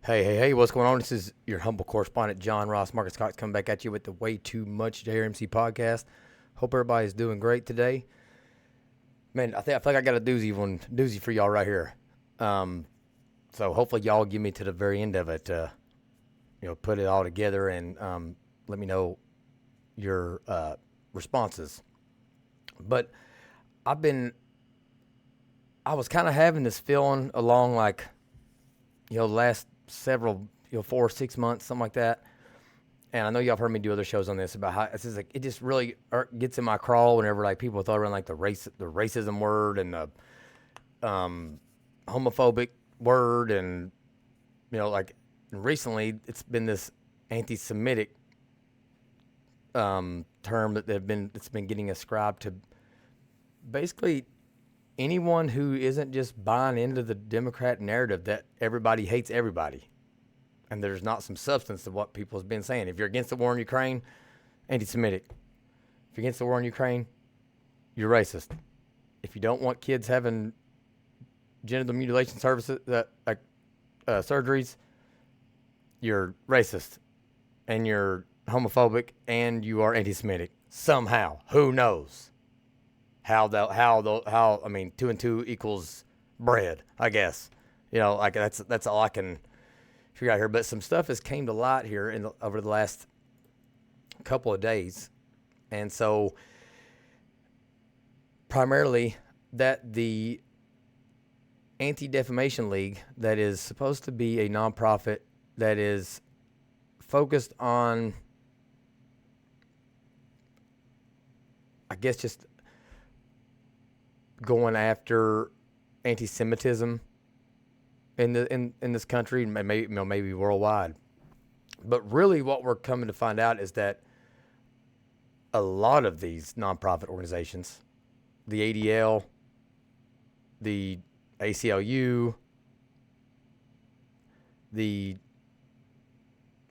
Hey, what's going on? This is your humble correspondent, John Ross. Marcus Cox coming back at you with the Way Too Much JRMC podcast. Hope everybody's doing great today. Man, I feel like I got a doozy for y'all right here. So hopefully y'all give me to the very end of it, put it all together and let me know your responses. But I was kind of having this feeling along last several, 4 or 6 months, something like that. And I know y'all have heard me do other shows on this about how it's just like it just really gets in my crawl whenever people throw around the racism word and the homophobic word, and recently it's been this anti-Semitic term that's been getting ascribed to basically anyone who isn't just buying into the Democrat narrative that everybody hates everybody, and there's not some substance to what people have been saying. If you're against the war in Ukraine, anti-Semitic. If you're against the war in Ukraine, you're racist. If you don't want kids having genital mutilation surgeries, you're racist, and you're homophobic, and you are anti-Semitic somehow. Who knows? How 2 and 2 equals bread, I guess. That's all I can figure out here. But some stuff has came to light here over the last couple of days. And so primarily that the Anti-Defamation League, that is supposed to be a nonprofit that is focused on, I guess, just going after anti-Semitism in this country, maybe worldwide. But really what we're coming to find out is that a lot of these nonprofit organizations, the ADL, the ACLU, I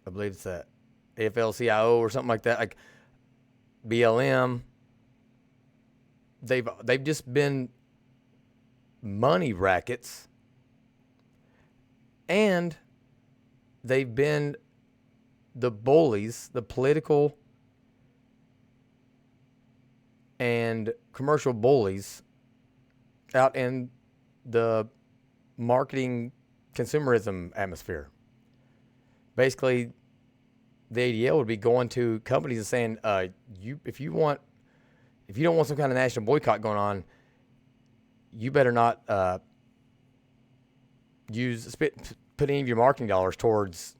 believe it's a AFL-CIO or something like that, like BLM, they've just been money rackets, and they've been the bullies, the political and commercial bullies out in the marketing consumerism atmosphere. Basically, the ADL would be going to companies and saying, if you don't want some kind of national boycott going on, you better not put any of your marketing dollars towards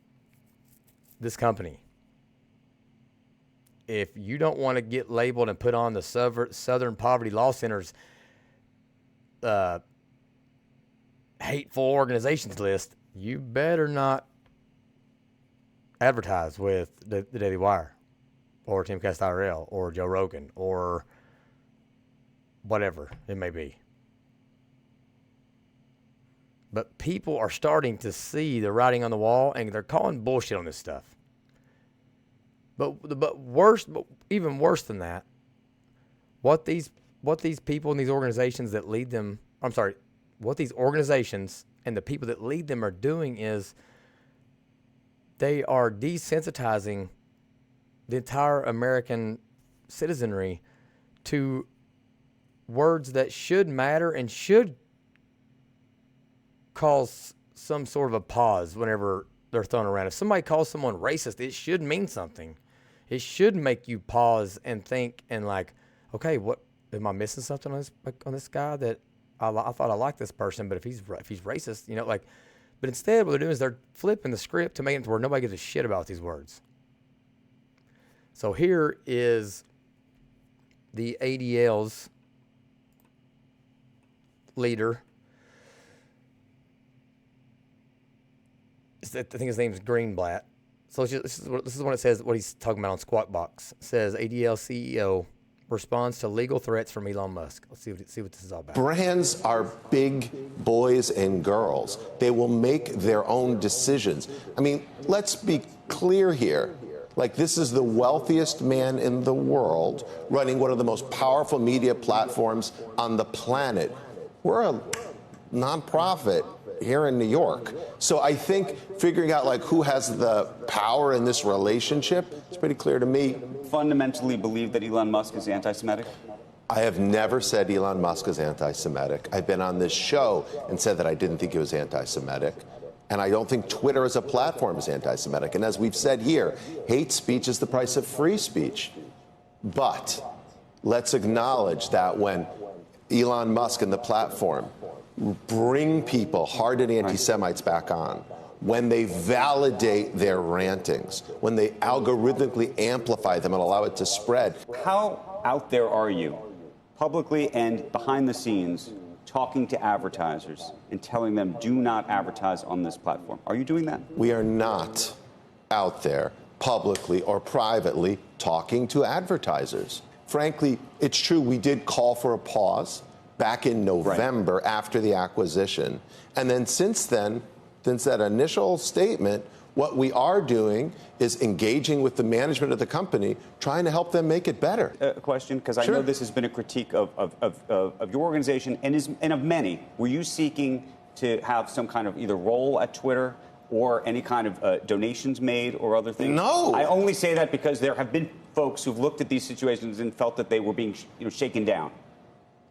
this company. If you don't want to get labeled and put on the Southern Poverty Law Center's hateful organizations list, you better not advertise with the Daily Wire or Timcast IRL or Joe Rogan or whatever it may be. But people are starting to see the writing on the wall, and they're calling bullshit on this stuff. But even worse than that, what these people and these organizations that lead them, what these organizations and the people that lead them are doing is they are desensitizing the entire American citizenry to words that should matter and should cause some sort of a pause whenever they're thrown around. If somebody calls someone racist, it should mean something. It should make you pause and think and okay, what am I missing something on this guy that I thought I liked this person, but if he's racist, but instead what they're doing is they're flipping the script to make it to where nobody gives a shit about these words. So here is the ADL's leader. I think his name is Greenblatt. So this is what it says, what he's talking about on Squawk Box. It says ADL CEO responds to legal threats from Elon Musk. Let's see what this is all about. Brands are big boys and girls. They will make their own decisions. Let's be clear here. This is the wealthiest man in the world running one of the most powerful media platforms on the planet. We're a nonprofit here in New York. So I think figuring out like who has the power in this relationship is pretty clear to me. Fundamentally believe that Elon Musk is anti-Semitic? I have never said Elon Musk is anti-Semitic. I've been on this show and said that I didn't think he was anti-Semitic. And I don't think Twitter as a platform is anti-Semitic. And as we've said here, hate speech is the price of free speech. But let's acknowledge that when Elon Musk and the platform bring people, hardened anti-Semites, back on, when they validate their rantings, when they algorithmically amplify them and allow it to spread. How out there are you, publicly and behind the scenes, talking to advertisers and telling them do not advertise on this platform? Are you doing that? We are not out there publicly or privately talking to advertisers. Frankly, it's true we did call for a pause back in November after the acquisition. And then since then, since that initial statement, what we are doing is engaging with the management of the company, trying to help them make it better. A question, because I know this has been a critique of your organization and of many. Were you seeking to have some kind of either role at Twitter or any kind of donations made or other things? No. I only say that because there have been folks who've looked at these situations and felt that they were being shaken down.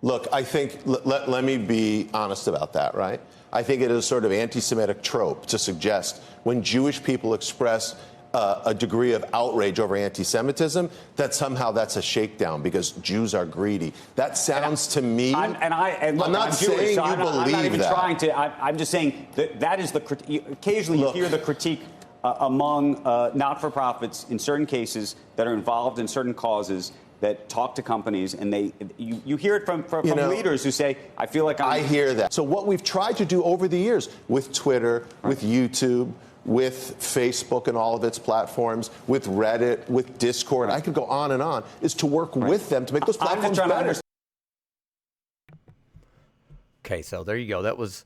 Look, I think, let me be honest about that, right? I think it is a sort of anti-Semitic trope to suggest when Jewish people express a degree of outrage over anti-Semitism, that somehow that's a shakedown because Jews are greedy. That sounds to me. I'm not saying Jewish, you believe I'm not even that. trying to. I'm just saying that is the critique. Occasionally, you hear the critique among not-for-profits in certain cases that are involved in certain causes that talk to companies, and you hear it from leaders who say, I feel like I hear that. So what we've tried to do over the years with Twitter, with YouTube, with Facebook and all of its platforms, with Reddit, with Discord, I could go on, is to work with them to make those platforms better. Okay, so there you go. That was,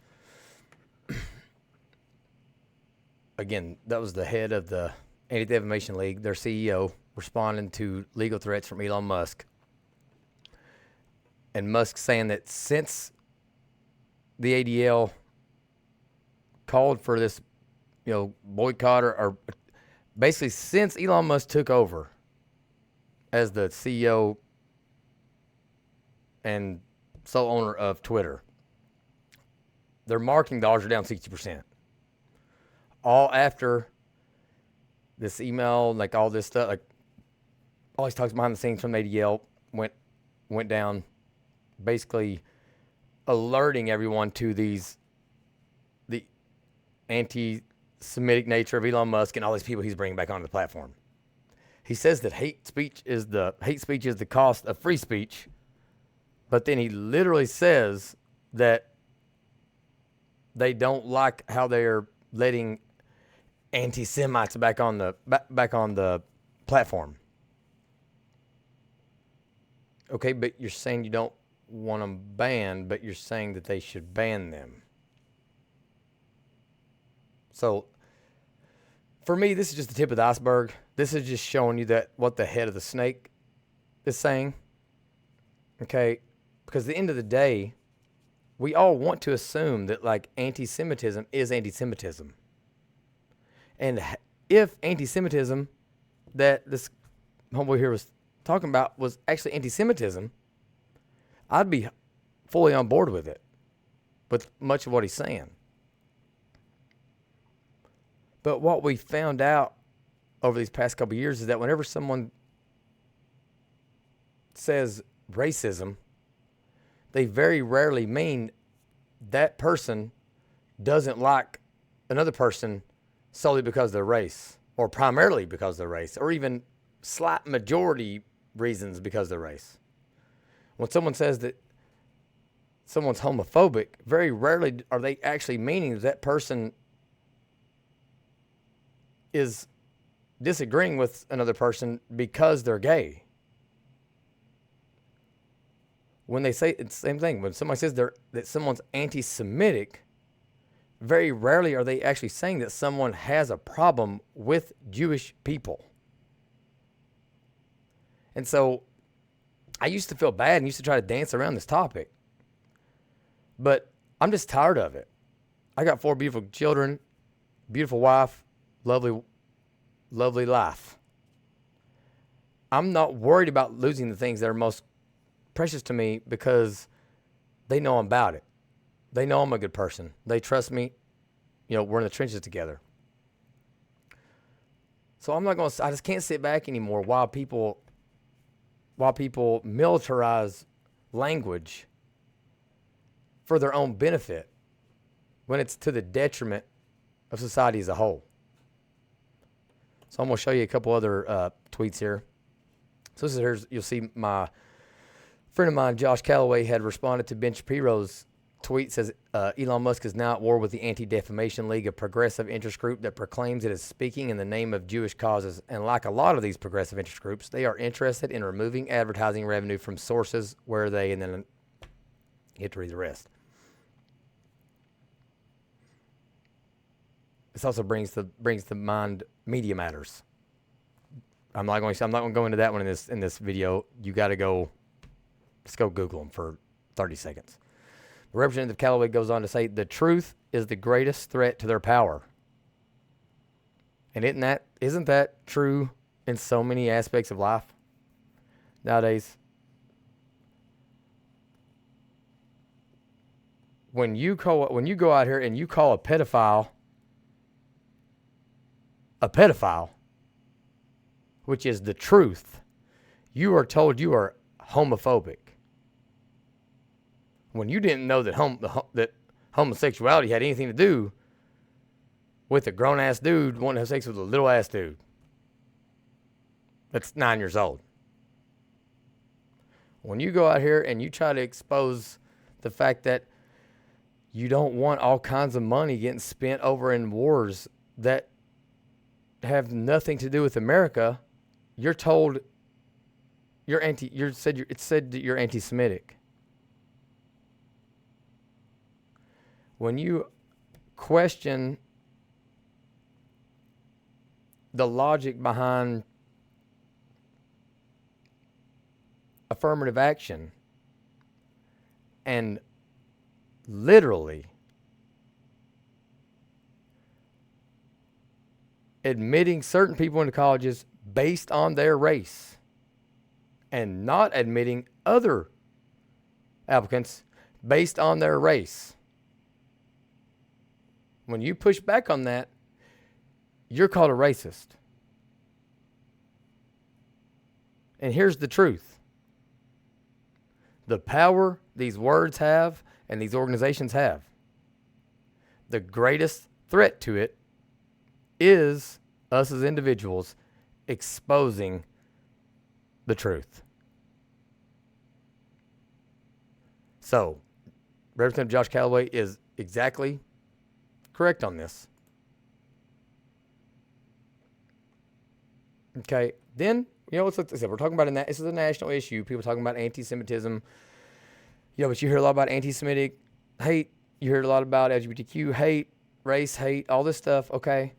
again, that was the head of the Anti-Defamation League, their CEO, responding to legal threats from Elon Musk. And Musk saying that since the ADL called for this, boycott or basically since Elon Musk took over as the CEO and sole owner of Twitter, their marketing dollars are down 60%. All after this email, like all this stuff, like all these talks behind the scenes from ADL went down, basically alerting everyone to the anti-Semitic nature of Elon Musk and all these people he's bringing back onto the platform. He says that hate speech is the cost of free speech, but then he literally says that they don't like how they're letting anti-Semites back on the platform. Okay, but you're saying you don't want them banned, but you're saying that they should ban them. So, for me, this is just the tip of the iceberg. This is just showing you that what the head of the snake is saying. Okay, because at the end of the day, we all want to assume that like anti-Semitism is anti-Semitism. And if anti-Semitism that this homeboy here was talking about was actually anti-Semitism, I'd be fully on board with it, with much of what he's saying. But what we found out over these past couple of years is that whenever someone says racism, they very rarely mean that person doesn't like another person solely because of their race, or primarily because of their race, or even slight majority reasons because of their race. When someone says that someone's homophobic, very rarely are they actually meaning that person is disagreeing with another person because they're gay. When they say it's the same thing, when somebody says that someone's anti-Semitic, very rarely are they actually saying that someone has a problem with Jewish people. And so I used to feel bad and used to try to dance around this topic. But I'm just tired of it. I got 4 beautiful children. beautiful wife, lovely life. I'm not worried about losing the things that are most precious to me because they know I'm about it. They know I'm a good person. They trust me. We're in the trenches together. So I just can't sit back anymore while people militarize language for their own benefit when it's to the detriment of society as a whole. So I'm going to show you a couple other tweets here. So you'll see my friend of mine, Josh Calloway, had responded to Ben Shapiro's tweet. Says Elon Musk is now at war with the Anti-Defamation League, a progressive interest group that proclaims it is speaking in the name of Jewish causes. And like a lot of these progressive interest groups, they are interested in removing advertising revenue from sources where they, and then you have to read the rest. This also brings to mind Media Matters. I'm not going to go into that one in this video. You got to just go Google them for 30 seconds. Representative Calloway goes on to say, the truth is the greatest threat to their power. And isn't that true in so many aspects of life nowadays? When you go out here and you call a pedophile, which is the truth, you are told you are homophobic. When you didn't know that homosexuality had anything to do with a grown-ass dude wanting to have sex with a little-ass dude that's 9 years old. When you go out here and you try to expose the fact that you don't want all kinds of money getting spent over in wars that have nothing to do with America, you're told it's said that you're anti-Semitic. When you question the logic behind affirmative action and literally admitting certain people into colleges based on their race and not admitting other applicants based on their race. When you push back on that, you're called a racist. And here's the truth. The power these words have and these organizations have, the greatest threat to it is us as individuals exposing the truth. So, Representative Josh Calloway is exactly correct on this. Okay, then, let's look this up. We're talking about this is a national issue. People talking about anti-Semitism. But you hear a lot about anti-Semitic hate. You hear a lot about LGBTQ hate, race hate, all this stuff. Okay.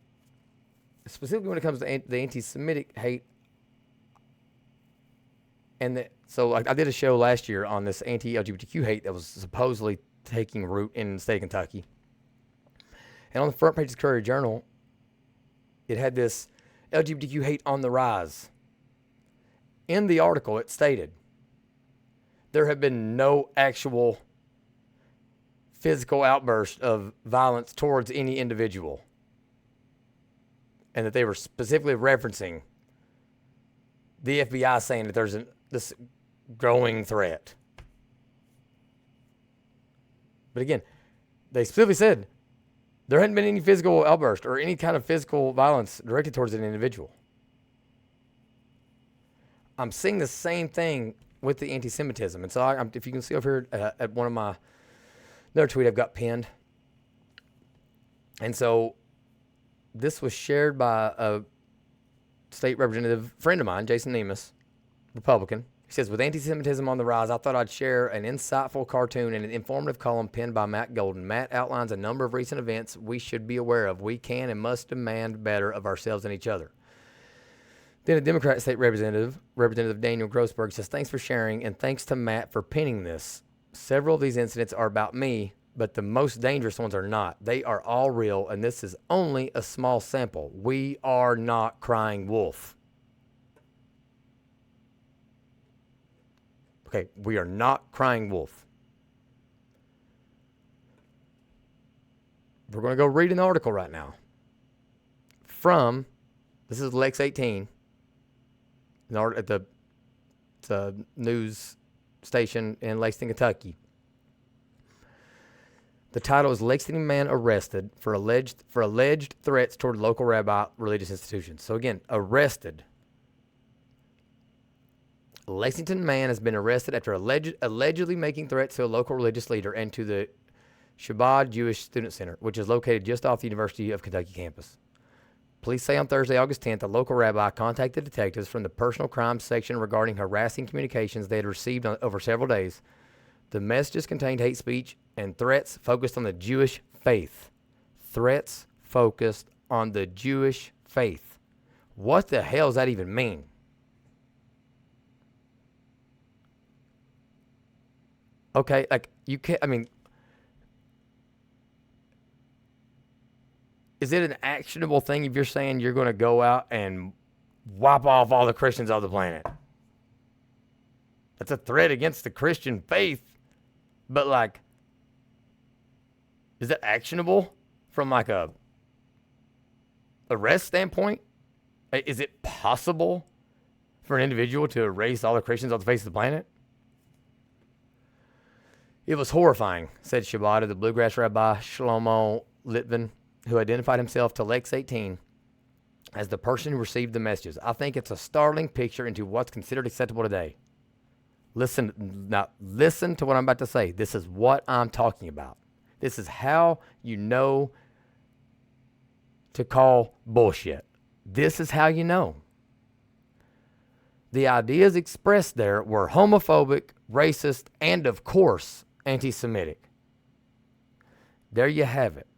Specifically when it comes to the anti-Semitic hate. So I did a show last year on this anti-LGBTQ hate that was supposedly taking root in the state of Kentucky. And on the front page of the Courier-Journal, it had this LGBTQ hate on the rise. In the article, it stated, there have been no actual physical outburst of violence towards any individual. And that they were specifically referencing the FBI saying that there's this growing threat. But again, they specifically said there hadn't been any physical outburst or any kind of physical violence directed towards an individual. I'm seeing the same thing with the anti-Semitism. And so if you can see over here at one of my, another tweet I've got pinned. And so this was shared by a state representative friend of mine, Jason Nemus, Republican. He says, with anti-Semitism on the rise, I thought I'd share an insightful cartoon and an informative column penned by Matt Golden. Matt outlines a number of recent events we should be aware of. We can and must demand better of ourselves and each other. Then a Democrat state representative, Representative Daniel Grossberg, says, thanks for sharing and thanks to Matt for penning this. Several of these incidents are about me, but the most dangerous ones are not. They are all real, and this is only a small sample. We are not crying wolf. Okay, we are not crying wolf. We're going to go read an article right now from, this is Lex 18, at the news station in Lexington, Kentucky. The title is Lexington Man Arrested for alleged threats toward local rabbi religious institutions. So again, arrested. Lexington man has been arrested after allegedly making threats to a local religious leader and to the Chabad Jewish Student Center, which is located just off the University of Kentucky campus. Police say on Thursday, August 10th, a local rabbi contacted detectives from the personal crimes section regarding harassing communications they had received over several days. The messages contained hate speech and threats focused on the Jewish faith. Threats focused on the Jewish faith. What the hell does that even mean? Okay, like, you can't, I mean, is it an actionable thing if you're saying you're going to go out and wipe off all the Christians off the planet? That's a threat against the Christian faith. But, like, is that actionable from, like, a arrest standpoint? Is it possible for an individual to erase all the Christians off the face of the planet? It was horrifying, said Shabbat, the bluegrass rabbi Shlomo Litvin, who identified himself to Lex 18 as the person who received the messages. I think it's a startling picture into what's considered acceptable today. Listen to what I'm about to say. This is what I'm talking about. This is how you know to call bullshit. This is how you know. The ideas expressed there were homophobic, racist, and of course, anti-Semitic. There you have it.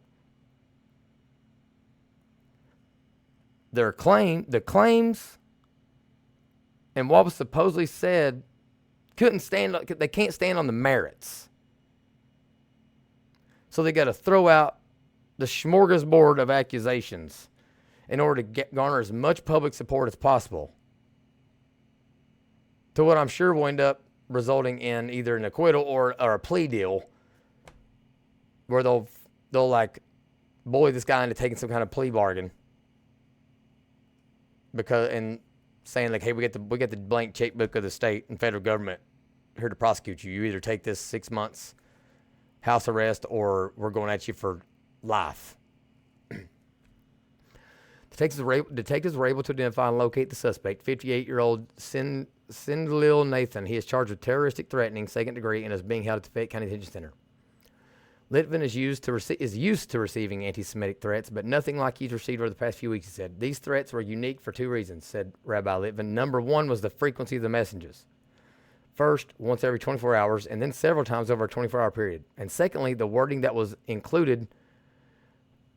The claims and what was supposedly said they can't stand on the merits. So they got to throw out the smorgasbord of accusations in order to garner as much public support as possible, to what I'm sure will end up resulting in either an acquittal or a plea deal where they'll like bully this guy into taking some kind of plea bargain and saying like, hey, we get the blank checkbook of the state and federal government here to prosecute you. You either take this 6 months house arrest or we're going at you for life. Detectives were able to identify and locate the suspect, 58-year-old Sindlil Nathan. He is charged with terroristic threatening, second degree, and is being held at the Fayette County Detention Center. Litvin is used to receiving anti-Semitic threats, but nothing like he's received over the past few weeks, he said. These threats were unique for two reasons, said Rabbi Litvin. Number one was the frequency of the messages. First, once every 24 hours, and then several times over a 24-hour period. And secondly, the wording that was included,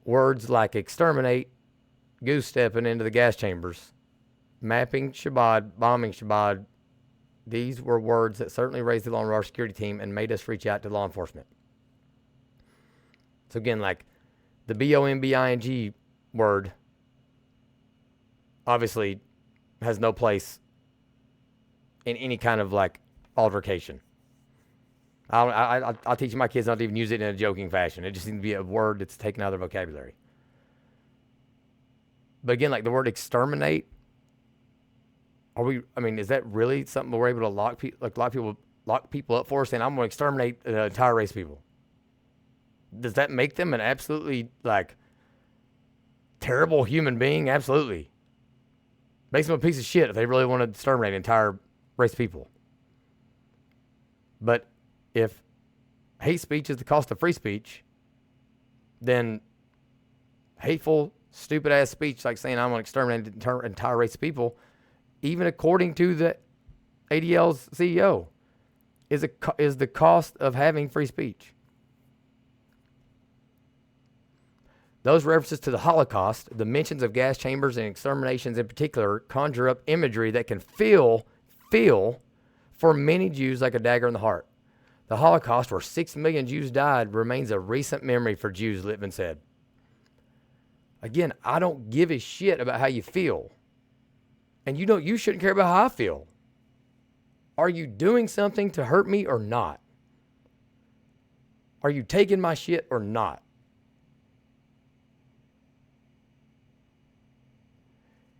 words like exterminate, goose-stepping into the gas chambers, mapping Shabbat, bombing Shabbat, these were words that certainly raised the alarm of our security team and made us reach out to law enforcement. So again, like the bombing word obviously has no place in any kind of like altercation. I'll teach my kids not to even use it in a joking fashion. It just needs to be a word that's taken out of their vocabulary. But again, like the word exterminate, is that really something we're able to lock people up for, saying I'm going to exterminate an entire race of people? Does that make them an absolutely like terrible human being? Absolutely. Makes them a piece of shit if they really want to exterminate an entire race of people. But if hate speech is the cost of free speech, then hateful, stupid-ass speech like saying I'm going to exterminate an entire race of people, even according to the ADL's CEO, is the cost of having free speech. Those references to the Holocaust, the mentions of gas chambers and exterminations in particular, conjure up imagery that can feel for many Jews like a dagger in the heart. The Holocaust, where 6 million Jews died, remains a recent memory for Jews, Litvin said. Again, I don't give a shit about how you feel. And you shouldn't care about how I feel. Are you doing something to hurt me or not? Are you taking my shit or not?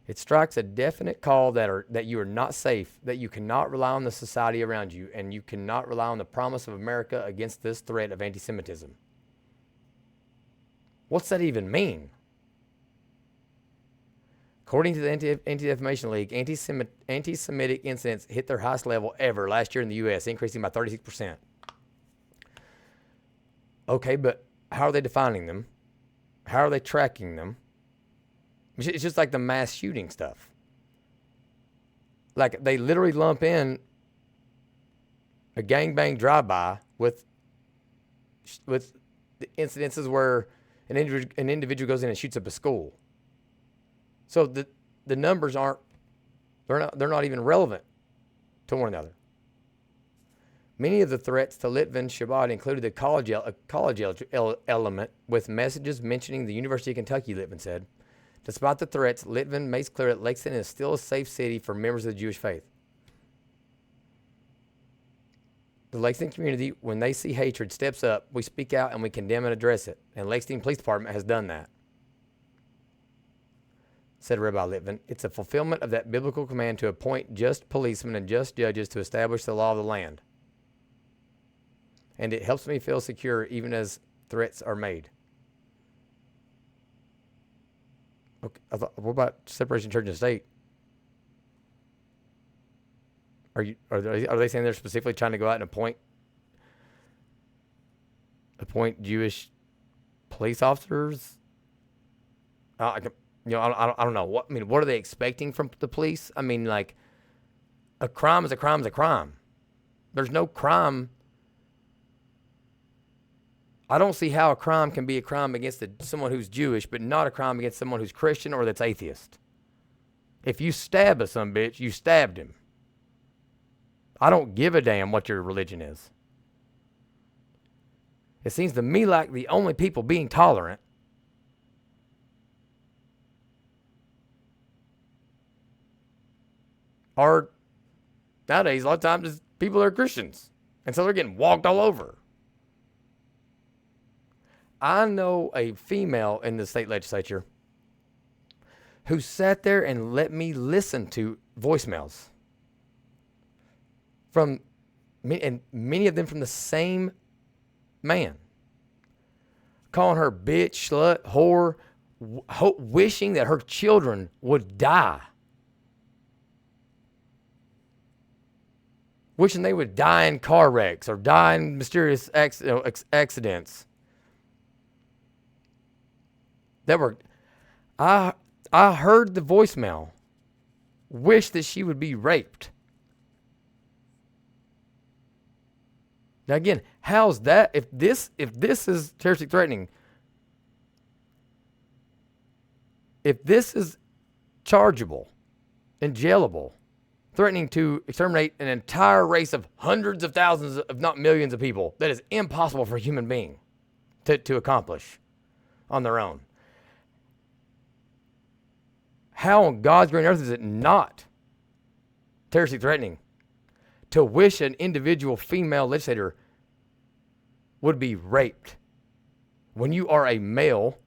It strikes a definite call that you are not safe, that you cannot rely on the society around you, and you cannot rely on the promise of America against this threat of anti-Semitism. What's that even mean? According to the Anti-Defamation League, anti-Semitic incidents hit their highest level ever last year in the U.S., increasing by 36%. Okay, but how are they defining them? How are they tracking them? It's just like the mass shooting stuff. Like, they literally lump in a gangbang drive-by with the incidences where an individual goes in and shoots up a school. So the numbers they're not even relevant to one another. Many of the threats to Litvin Shabbat included the college element, with messages mentioning the University of Kentucky, Litvin said. Despite the threats, Litvin makes clear that Lexington is still a safe city for members of the Jewish faith. The Lexington community, when they see hatred, steps up. We speak out and we condemn and address it. And Lexington Police Department has done that, said Rabbi Litvin. It's a fulfillment of that biblical command to appoint just policemen and just judges to establish the law of the land. And it helps me feel secure even as threats are made. Okay, what about separation of church and state? Are they saying they're specifically trying to go out and appoint Jewish police officers? I don't know. What are they expecting from the police? I mean, like, a crime is a crime is a crime. There's no crime. I don't see how a crime can be a crime against someone who's Jewish, but not a crime against someone who's Christian or that's atheist. If you stab a sumbitch, you stabbed him. I don't give a damn what your religion is. It seems to me like the only people being tolerant are, nowadays, a lot of times, people that are Christians. And so they're getting walked all over. I know a female in the state legislature who sat there and let me listen to voicemails from, and many of them from the same man, calling her bitch, slut, whore, wishing that her children would die. Wishing they would die in car wrecks or die in mysterious accidents. That were, I heard the voicemail. Wish that she would be raped. Now again, how's that? If this is terroristic threatening, if this is chargeable and jailable, threatening to exterminate an entire race of hundreds of thousands, if not millions of people, that is impossible for a human being to accomplish on their own. How on God's green earth is it not terroristic threatening to wish an individual female legislator would be raped when you are a male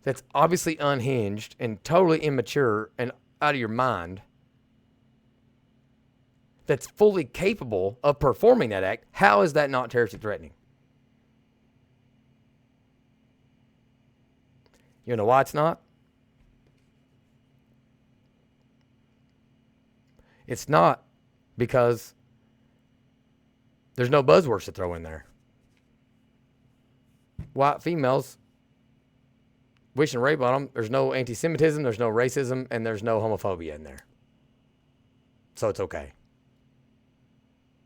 that's obviously unhinged and totally immature and out of your mind, that's fully capable of performing that act? How is that not terroristic threatening? You know why it's not? It's not because there's no buzzwords to throw in there. White females wishing rape on them, there's no anti-Semitism, there's no racism, and there's no homophobia in there. So it's okay.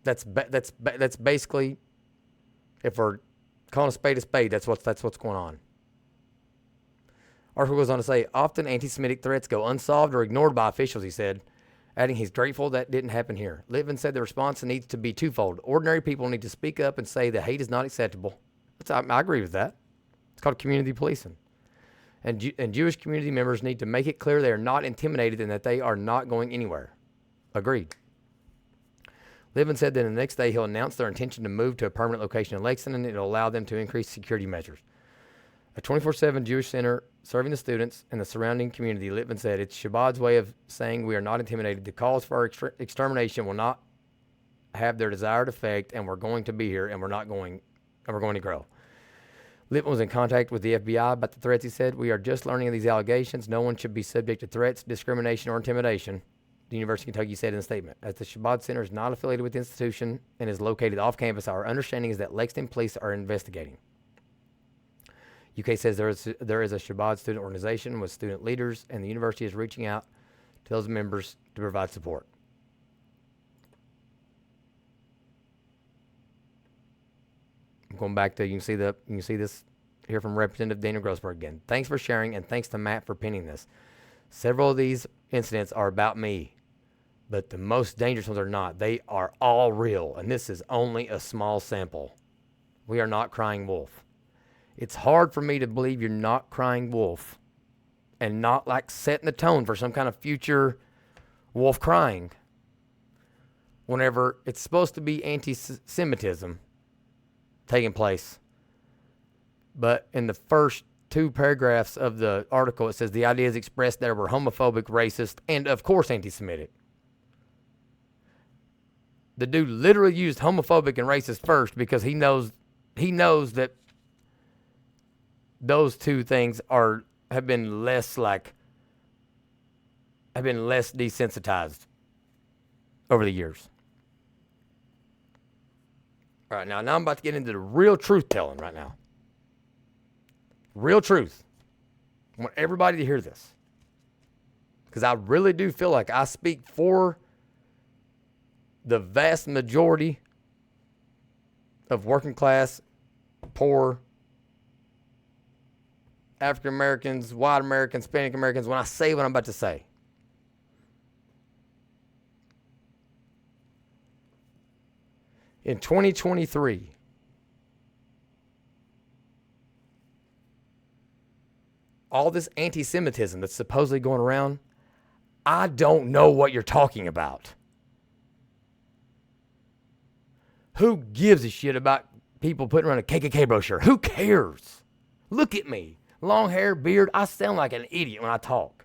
That's basically, if we're calling a spade, that's what's going on. Article goes on to say, often anti-Semitic threats go unsolved or ignored by officials, he said. adding he's grateful that didn't happen here. Litvin said the response needs to be twofold. Ordinary people need to speak up and say that hate is not acceptable. I agree with that. It's called community policing. And Jewish community members need to make it clear they are not intimidated and that they are not going anywhere. Agreed. Litvin said that the next day he'll announce their intention to move to a permanent location in Lexington, and it'll allow them to increase security measures. A 24/7 Jewish center serving the students and the surrounding community, Litvin said, it's Shabbat's way of saying we are not intimidated. The calls for our extermination will not have their desired effect, and we're going to be here, and we're going to grow. Litvin was in contact with the FBI about the threats. He said, we are just learning of these allegations. No one should be subject to threats, discrimination, or intimidation, the University of Kentucky said in a statement. As the Shabbat Center is not affiliated with the institution and is located off campus, our understanding is that Lexington police are investigating. UK says there is a Shabbat student organization with student leaders, and the university is reaching out to those members to provide support. I'm going back to, you can see this here from Representative Daniel Grossberg again. Thanks for sharing, and thanks to Matt for pinning this. Several of these incidents are about me, but the most dangerous ones are not. They are all real, and this is only a small sample. We are not crying wolf. It's hard for me to believe you're not crying wolf and not like setting the tone for some kind of future wolf crying whenever it's supposed to be anti-Semitism taking place. But in the first 2 paragraphs of the article, it says the ideas expressed there were homophobic, racist, and of course anti-Semitic. The dude literally used homophobic and racist first because he knows that those 2 things have been less desensitized over the years. All right, now I'm about to get into the real truth telling right now. Real truth. I want everybody to hear this, because I really do feel like I speak for the vast majority of working class, poor, African Americans, white Americans, Hispanic Americans when I say what I'm about to say. In 2023, all this anti-Semitism that's supposedly going around, I don't know what you're talking about. Who gives a shit about people putting around a KKK brochure? Who cares? Look at me. Long hair, beard. I sound like an idiot when I talk.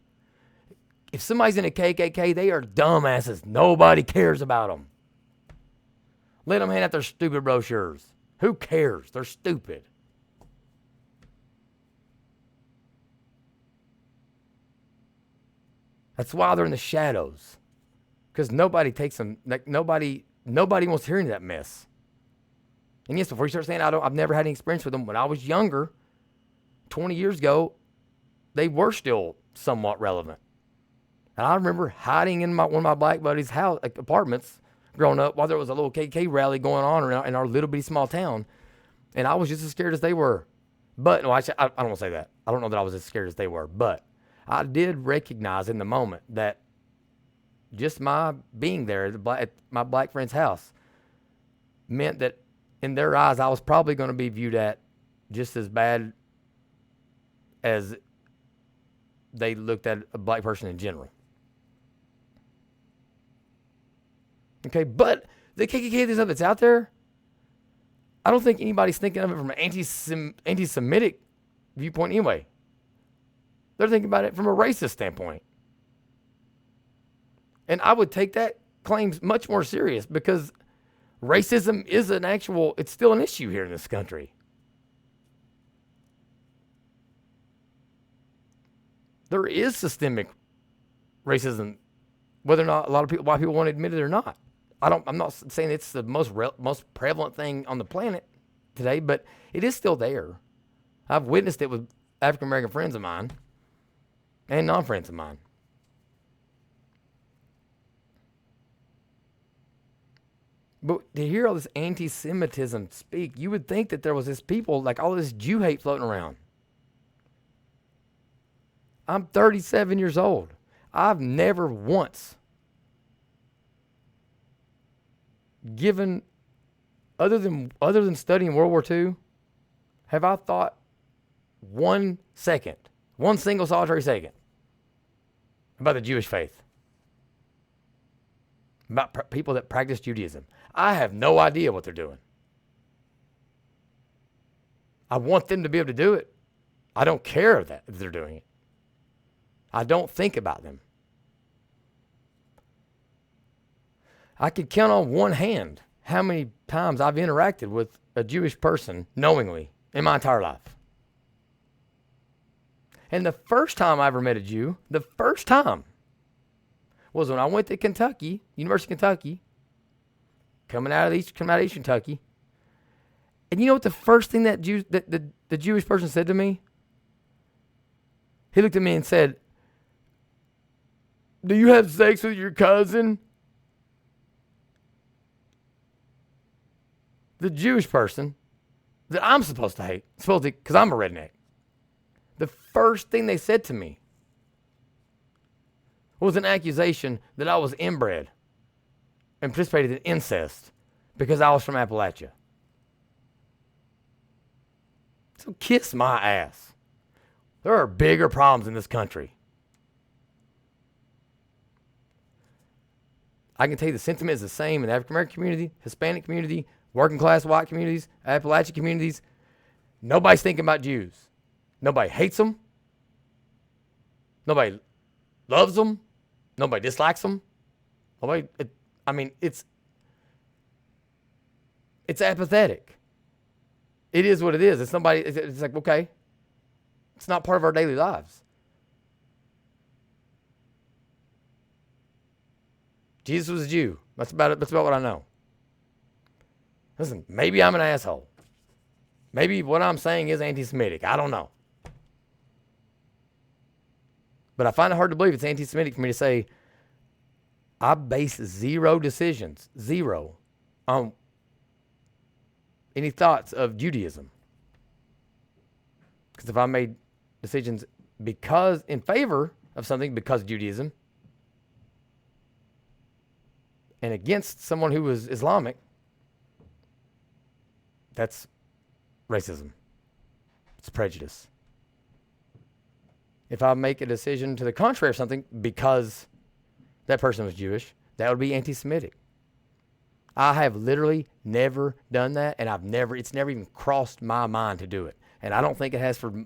If somebody's in a KKK, they are dumbasses. Nobody cares about them. Let them hand out their stupid brochures. Who cares? They're stupid. That's why they're in the shadows. Because nobody takes them. Like nobody wants to hear any of that mess. And yes, before you start saying I've never had any experience with them, when I was younger, 20 years ago, they were still somewhat relevant. And I remember hiding in one of my black buddies' house, apartments growing up while there was a little KK rally going on in our little bitty small town. And I was just as scared as they were. But, no, actually, I don't want to say that. I don't know that I was as scared as they were. But I did recognize in the moment that just my being there at my black friend's house meant that in their eyes, I was probably going to be viewed at just as bad as they looked at a black person in general. Okay, but the KKK stuff that's out there, I don't think anybody's thinking of it from an anti-Semitic viewpoint anyway. They're thinking about it from a racist standpoint. And I would take that claim much more serious because racism is it's still an issue here in this country. There is systemic racism, whether or not white people want to admit it or not. I'm not saying it's the most prevalent thing on the planet today, but it is still there. I've witnessed it with African American friends of mine and non-friends of mine. But to hear all this anti-Semitism speak, you would think that there was this people, like all this Jew hate floating around. I'm 37 years old. I've never once given, other than studying World War II, have I thought 1 second, one single solitary second, about the Jewish faith? About people that practice Judaism? I have no idea what they're doing. I want them to be able to do it. I don't care that if they're doing it. I don't think about them. I could count on one hand how many times I've interacted with a Jewish person knowingly in my entire life. And the first time I ever met a Jew, the first time, was when I went to Kentucky, University of Kentucky, coming out of East Kentucky. And you know what the first thing that the Jewish person said to me? He looked at me and said, "Do you have sex with your cousin?" The Jewish person that I'm supposed to hate, because I'm a redneck. The first thing they said to me was an accusation that I was inbred and participated in incest because I was from Appalachia. So kiss my ass. There are bigger problems in this country. I can tell you the sentiment is the same in the African American community, Hispanic community, working class white communities, Appalachian communities. Nobody's thinking about Jews. Nobody hates them. Nobody loves them. Nobody dislikes them. It's apathetic. It is what it is. It's like, okay, it's not part of our daily lives. Jesus was a Jew. That's about it. That's about what I know. Listen, maybe I'm an asshole. Maybe what I'm saying is anti-Semitic. I don't know. But I find it hard to believe it's anti-Semitic for me to say I base zero decisions, on any thoughts of Judaism. Because if I made decisions in favor of something because of Judaism and against someone who was Islamic, that's racism. It's prejudice. If I make a decision to the contrary of something because that person was Jewish, that would be anti-Semitic. I have literally never done that, and it's never even crossed my mind to do it. And I don't think it has for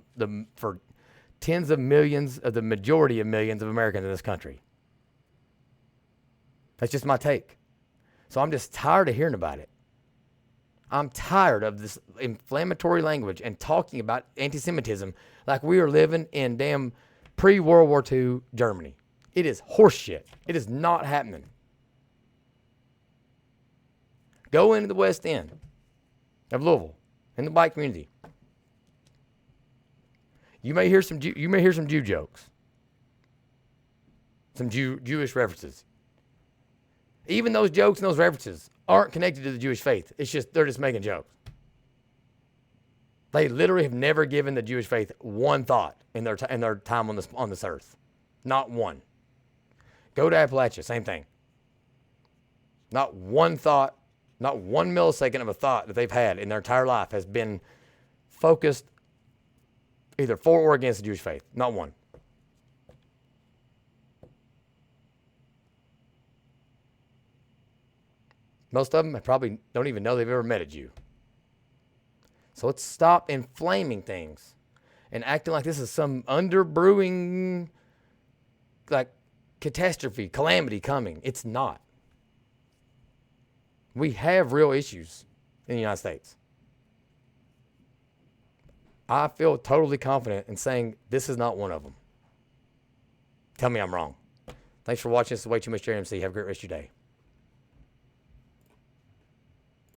tens of millions of the majority of millions of Americans in this country. That's just my take. So I'm just tired of hearing about it. I'm tired of this inflammatory language and talking about anti-Semitism like we are living in damn pre-World War II Germany. It is horseshit. It is not happening. Go into the West End of Louisville, in the black community. You may hear some Jew jokes, some Jewish references. Even those jokes and those references aren't connected to the Jewish faith. It's just they're just making jokes. They literally have never given the Jewish faith one thought in their time on this earth, not one. Go to Appalachia, same thing. Not one thought, not 1 millisecond of a thought that they've had in their entire life has been focused either for or against the Jewish faith. Not one. Most of them probably don't even know they've ever met a Jew. So let's stop inflaming things and acting like this is some underbrewing, like, catastrophe, calamity coming. It's not. We have real issues in the United States. I feel totally confident in saying this is not one of them. Tell me I'm wrong. Thanks for watching. This is Way Too Much JMC. Have a great rest of your day.